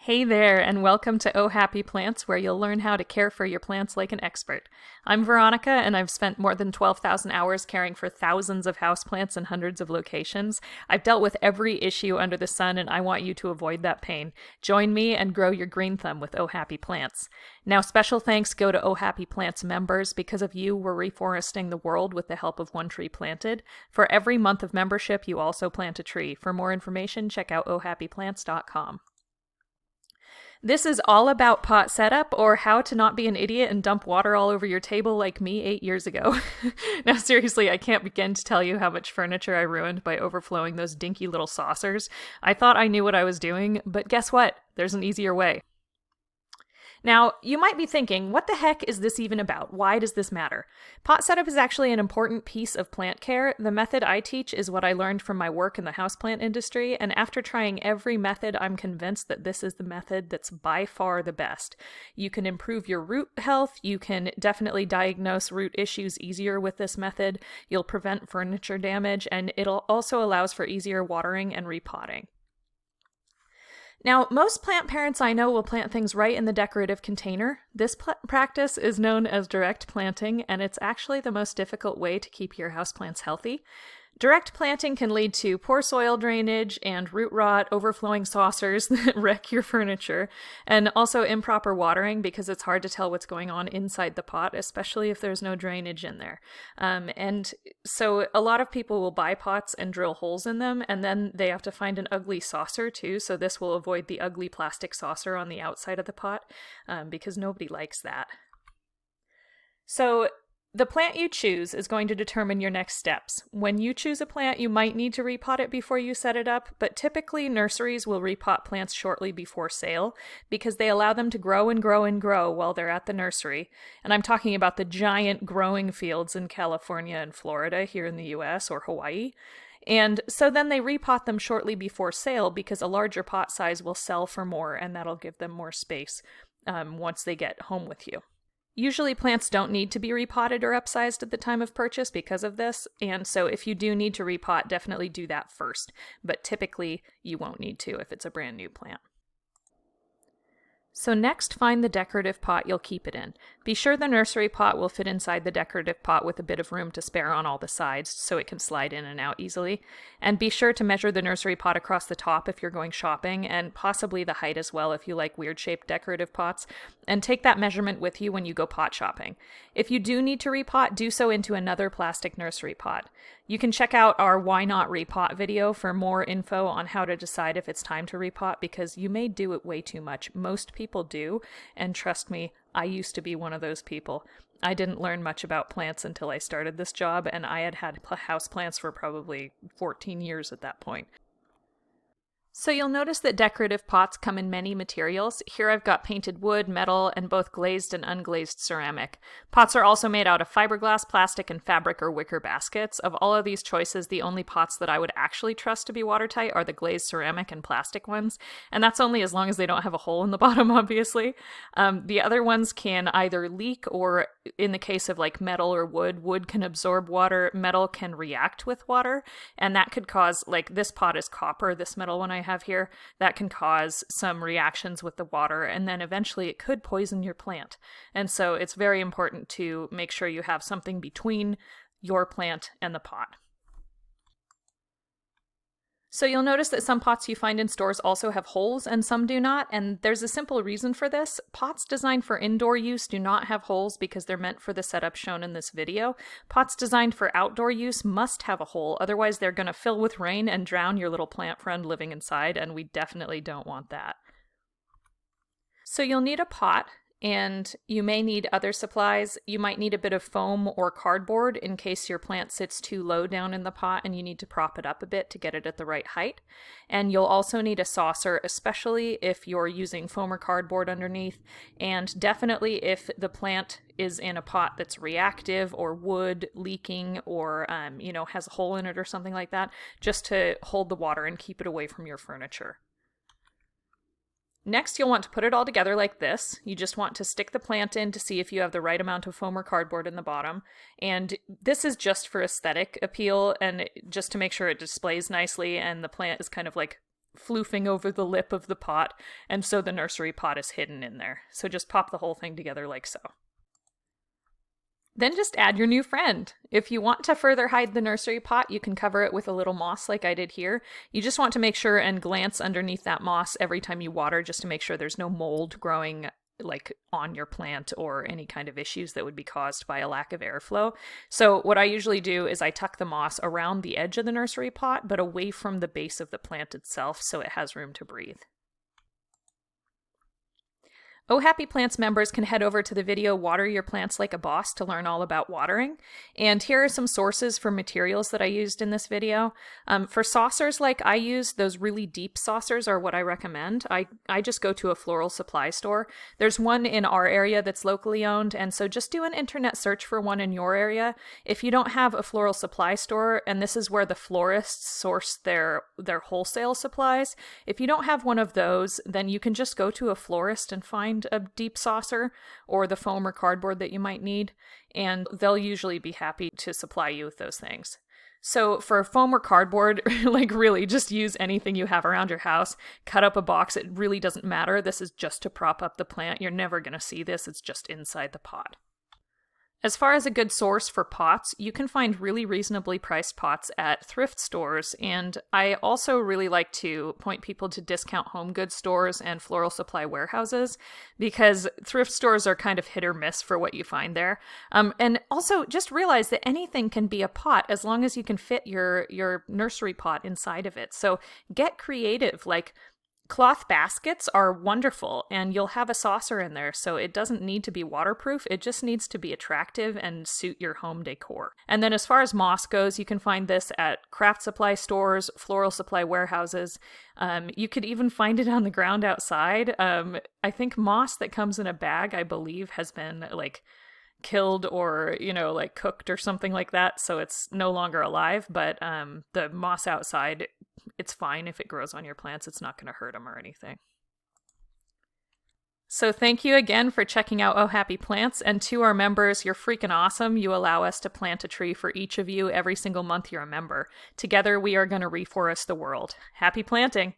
Hey there, and welcome to Oh Happy Plants, where you'll learn how to care for your plants like an expert. I'm Veronica, and I've spent more than 12,000 hours caring for thousands of houseplants in hundreds of locations. I've dealt with every issue under the sun, and I want you to avoid that pain. Join me and grow your green thumb with Oh Happy Plants. Now, special thanks go to Oh Happy Plants members. Because of you, we're reforesting the world with the help of One Tree Planted. For every month of membership, you also plant a tree. For more information, check out ohhappyplants.com. This is all about pot setup, or how to not be an idiot and dump water all over your table like me 8 years ago. Now seriously, I can't begin to tell you how much furniture I ruined by overflowing those dinky little saucers. I thought I knew what I was doing, but guess what? There's an easier way. Now, you might be thinking, what the heck is this even about? Why does this matter? Pot setup is actually an important piece of plant care. The method I teach is what I learned from my work in the houseplant industry, and after trying every method, I'm convinced that this is the method that's by far the best. You can improve your root health, you can definitely diagnose root issues easier with this method, you'll prevent furniture damage, and it also allows for easier watering and repotting. Now, most plant parents I know will plant things right in the decorative container. This practice is known as direct planting, and it's actually the most difficult way to keep your houseplants healthy. Direct planting can lead to poor soil drainage and root rot, overflowing saucers that wreck your furniture, and also improper watering because it's hard to tell what's going on inside the pot, especially if there's no drainage in there. And so a lot of people will buy pots and drill holes in them, and then they have to find an ugly saucer too, so this will avoid the ugly plastic saucer on the outside of the pot, because nobody likes that. So the plant you choose is going to determine your next steps. When you choose a plant, you might need to repot it before you set it up, but typically nurseries will repot plants shortly before sale because they allow them to grow and grow and grow while they're at the nursery. And I'm talking about the giant growing fields in California and Florida here in the US, or Hawaii. And so then they repot them shortly before sale because a larger pot size will sell for more, and that'll give them more space once they get home with you. Usually plants don't need to be repotted or upsized at the time of purchase because of this, and so if you do need to repot, definitely do that first, but typically you won't need to if it's a brand new plant. So next, find the decorative pot you'll keep it in. Be sure the nursery pot will fit inside the decorative pot with a bit of room to spare on all the sides so it can slide in and out easily. And be sure to measure the nursery pot across the top if you're going shopping, and possibly the height as well if you like weird-shaped decorative pots, and take that measurement with you when you go pot shopping. If you do need to repot, do so into another plastic nursery pot. You can check out our Why Not Repot video for more info on how to decide if it's time to repot, because you may do it way too much. Most people do, and trust me, I used to be one of those people. I didn't learn much about plants until I started this job, and I had houseplants for probably 14 years at that point. So you'll notice that decorative pots come in many materials. Here I've got painted wood, metal, and both glazed and unglazed ceramic. Pots are also made out of fiberglass, plastic, and fabric or wicker baskets. Of all of these choices, the only pots that I would actually trust to be watertight are the glazed ceramic and plastic ones, and that's only as long as they don't have a hole in the bottom, obviously. The other ones can either leak, or in the case of like metal or wood, wood can absorb water, metal can react with water, and that could cause, like this pot is copper, this metal one I have here, that can cause some reactions with the water, and then eventually it could poison your plant. And so it's very important to make sure you have something between your plant and the pot. So you'll notice that some pots you find in stores also have holes and some do not, and there's a simple reason for this. Pots designed for indoor use do not have holes because they're meant for the setup shown in this video. Pots designed for outdoor use must have a hole, otherwise they're going to fill with rain and drown your little plant friend living inside, and we definitely don't want that. So you'll need a pot, and you may need other supplies. You might need a bit of foam or cardboard in case your plant sits too low down in the pot and you need to prop it up a bit to get it at the right height. And you'll also need a saucer, especially if you're using foam or cardboard underneath, and definitely if the plant is in a pot that's reactive or wood leaking or has a hole in it or something like that, just to hold the water and keep it away from your furniture. Next, you'll want to put it all together like this. You just want to stick the plant in to see if you have the right amount of foam or cardboard in the bottom. And this is just for aesthetic appeal and just to make sure it displays nicely and the plant is kind of like floofing over the lip of the pot, and so the nursery pot is hidden in there. So just pop the whole thing together like so. Then just add your new friend. If you want to further hide the nursery pot, you can cover it with a little moss like I did here. You just want to make sure and glance underneath that moss every time you water, just to make sure there's no mold growing like on your plant or any kind of issues that would be caused by a lack of airflow. So what I usually do is I tuck the moss around the edge of the nursery pot, but away from the base of the plant itself so it has room to breathe. Oh Happy Plants members can head over to the video Water Your Plants Like a Boss to learn all about watering. And here are some sources for materials that I used in this video. For saucers like I use, those really deep saucers are what I recommend. I just go to a floral supply store. There's one in our area that's locally owned, and so just do an internet search for one in your area. If you don't have a floral supply store, and this is where the florists source their wholesale supplies, if you don't have one of those, then you can just go to a florist and find a deep saucer or the foam or cardboard that you might need, and they'll usually be happy to supply you with those things. So for foam or cardboard, like really just use anything you have around your house. Cut up a box. It really doesn't matter. This is just to prop up the plant. You're never going to see this. It's just inside the pot. As far as a good source for pots, you can find really reasonably priced pots at thrift stores, and I also really like to point people to discount home goods stores and floral supply warehouses, because thrift stores are kind of hit or miss for what you find there. And also just realize that anything can be a pot as long as you can fit your nursery pot inside of it. So get creative, like cloth baskets are wonderful, and you'll have a saucer in there, so it doesn't need to be waterproof. It just needs to be attractive and suit your home decor. And then as far as moss goes, you can find this at craft supply stores, floral supply warehouses. You could even find it on the ground outside. I think moss that comes in a bag, I believe, has been like killed or, like cooked or something like that, so it's no longer alive. But the moss outside, it's fine if it grows on your plants. It's not going to hurt them or anything. So thank you again for checking out Oh Happy Plants, and to our members, you're freaking awesome. You allow us to plant a tree for each of you every single month you're a member. Together we are going to reforest the world. Happy planting!